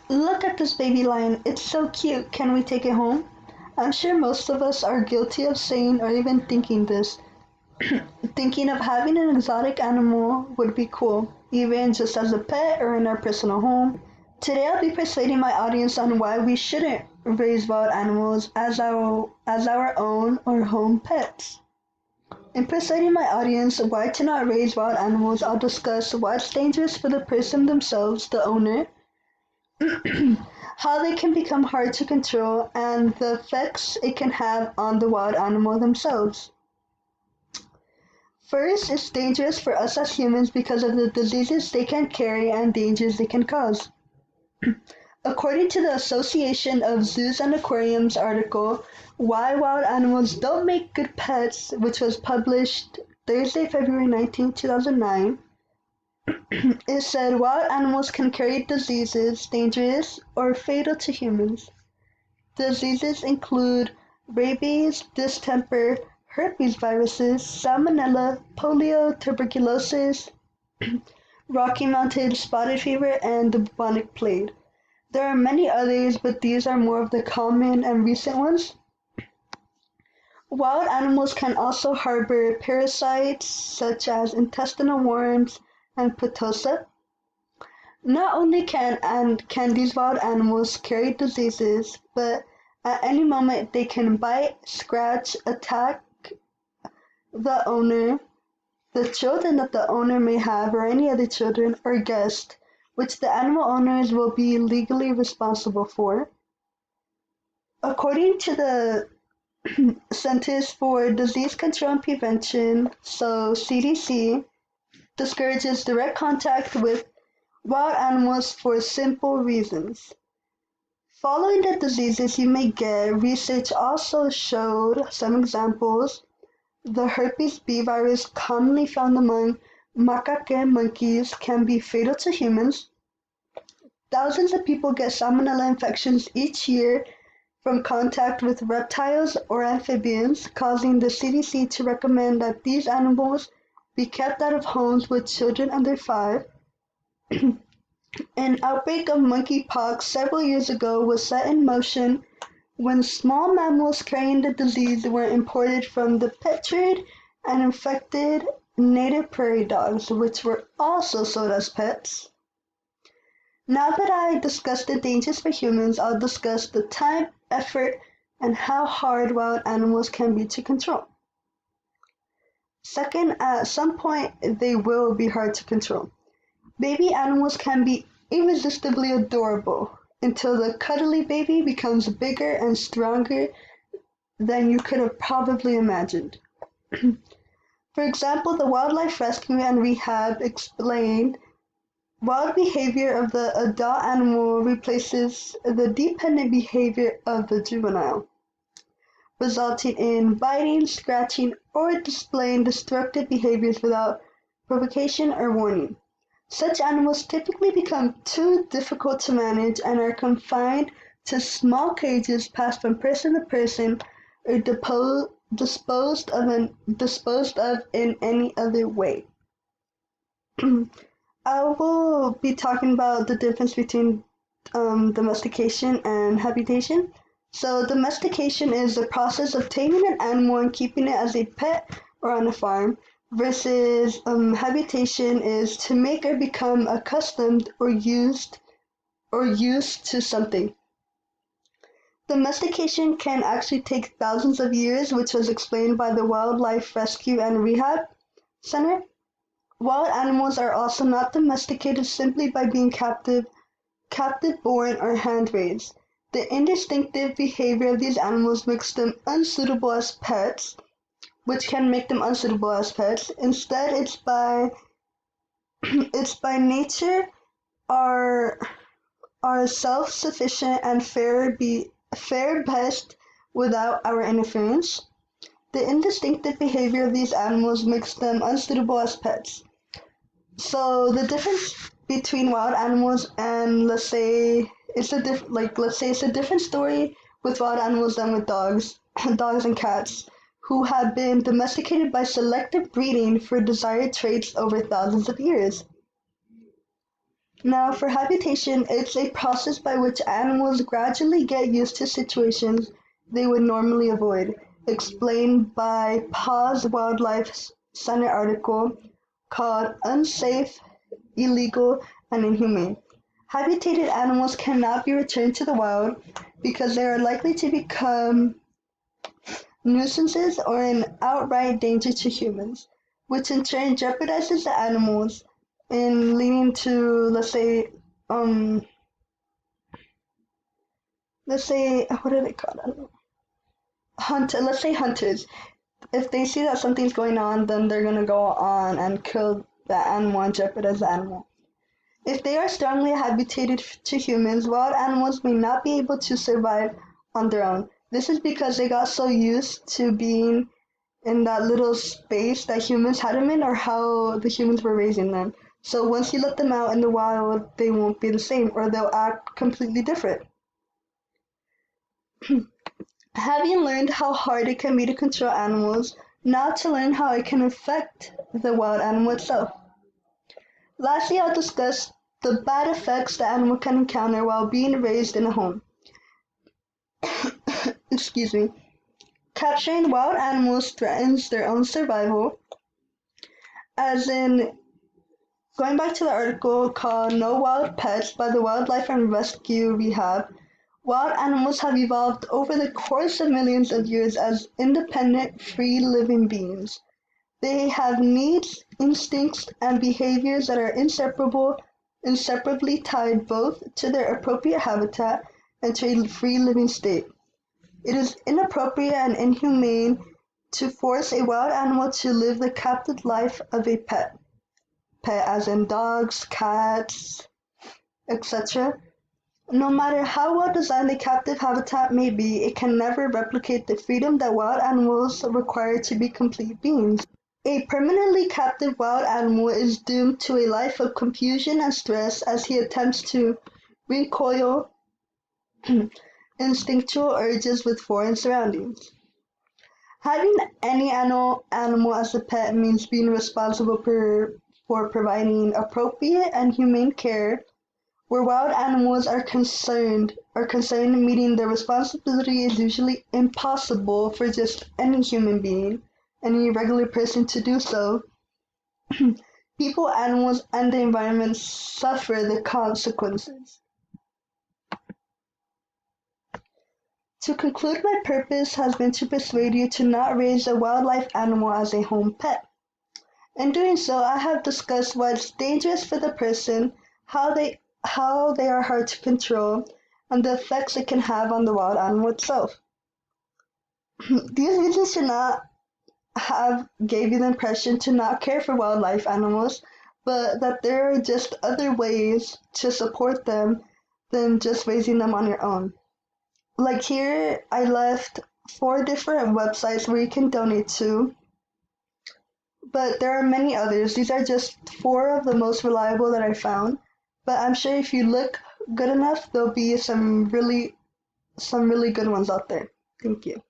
Look at this baby lion, it's so cute, can we take it home? I'm sure most of us are guilty of saying or even thinking this. Thinking of having an exotic animal would be cool, even just as a pet or in our personal home. Today I'll be persuading my audience on why we shouldn't raise wild animals as our own or home pets. In persuading my audience why to not raise wild animals, I'll discuss why it's dangerous for the person themselves, the owner, how they can become hard to control, and the effects it can have on the wild animal themselves. First, it's dangerous for us as humans because of the diseases they can carry and dangers they can cause. According to the Association of Zoos and Aquariums article, Why Wild Animals Don't Make Good Pets, which was published Thursday, February 19, 2009, it said wild animals can carry diseases dangerous or fatal to humans. Diseases include rabies, distemper, herpes viruses, salmonella, polio, tuberculosis, Rocky Mountain spotted fever, and the bubonic plague. There are many others, but these are more of the common and recent ones. Wild animals can also harbor parasites such as intestinal worms and Potosa. Not only can these wild animals carry diseases, but at any moment they can bite, scratch, attack the owner, the children that the owner may have, or any other children or guests, which the animal owners will be legally responsible for. According to the Centers for Disease Control and Prevention, so CDC, discourages direct contact with wild animals for simple reasons. Following the diseases you may get, research also showed some examples. The herpes B virus, commonly found among macaque monkeys, can be fatal to humans. Thousands of people get salmonella infections each year from contact with reptiles or amphibians, causing the CDC to recommend that these animals be kept out of homes with children under 5. An outbreak of monkeypox several years ago was set in motion when small mammals carrying the disease were imported from the pet trade and infected native prairie dogs, which were also sold as pets. Now that I discussed the dangers for humans, I'll discuss the time, effort, and how hard wild animals can be to control. Second, at some point they will be hard to control. Baby animals can be irresistibly adorable until the cuddly baby becomes bigger and stronger than you could have probably imagined. For example, the Wildlife Rescue and Rehab explained wild behavior of the adult animal replaces the dependent behavior of the juvenile, resulting in biting, scratching, or displaying destructive behaviors without provocation or warning. Such animals typically become too difficult to manage and are confined to small cages passed from person to person or disposed of in any other way. I will be talking about the difference between domestication and habitation. So domestication is the process of taming an animal and keeping it as a pet or on a farm, versus habitation is to make or become accustomed or used to something. Domestication can actually take thousands of years, which was explained by the Wildlife Rescue and Rehab Center. Wild animals are also not domesticated simply by being captive-born or hand-raised. The instinctive behavior of these animals makes them unsuitable as pets, which can make them unsuitable as pets. Instead, it's by nature are self-sufficient and fare best without our interference. The instinctive behavior of these animals makes them unsuitable as pets. So the difference between wild animals and let's say it's a different story with wild animals than with dogs, dogs and cats, who have been domesticated by selective breeding for desired traits over thousands of years. Now, for habitation, it's a process by which animals gradually get used to situations they would normally avoid, explained by PAW's Wildlife Center article called Unsafe, Illegal, and Inhumane. Habitated animals cannot be returned to the wild because they are likely to become nuisances or an outright danger to humans, which in turn jeopardizes the animals and leading to, um, let's say, what do they call it? Let's say hunters. If they see that something's going on, then they're gonna go on and kill that animal and jeopardize the animal. If they are strongly habituated to humans, wild animals may not be able to survive on their own. This is because they got so used to being in that little space that humans had them in, or how the humans were raising them. So once you let them out in the wild, they won't be the same, or they'll act completely different. Having learned how hard it can be to control animals, now to learn how it can affect the wild animal itself. Lastly, I'll discuss the bad effects the animal can encounter while being raised in a home. Excuse me. Capturing wild animals threatens their own survival, as in, going back to the article called No Wild Pets by the Wildlife and Rescue Rehab, wild animals have evolved over the course of millions of years as independent, free living beings. They have needs, instincts, and behaviors that are inseparably tied both to their appropriate habitat and to a free living state. It is inappropriate and inhumane to force a wild animal to live the captive life of a pet, as in dogs, cats, etc. No matter how well designed the captive habitat may be, it can never replicate the freedom that wild animals require to be complete beings. A permanently captive wild animal is doomed to a life of confusion and stress as he attempts to reconcile instinctual urges with foreign surroundings. Having any animal as a pet means being responsible for providing appropriate and humane care. Where wild animals are concerned, meeting the responsibility is usually impossible for just any human being, any regular person to do so. People, animals, and the environment suffer the consequences. To conclude, my purpose has been to persuade you to not raise a wildlife animal as a home pet. In doing so, I have discussed why it's dangerous for the person, how they are hard to control, and the effects it can have on the wild animal itself. These reasons should not have gave you the impression to not care for wildlife animals, but that there are just other ways to support them than just raising them on your own. Like here, I left 4 different websites where you can donate to, but there are many others. These are just 4 of the most reliable that I found. But I'm sure if you look good enough, there'll be some really good ones out there. Thank you.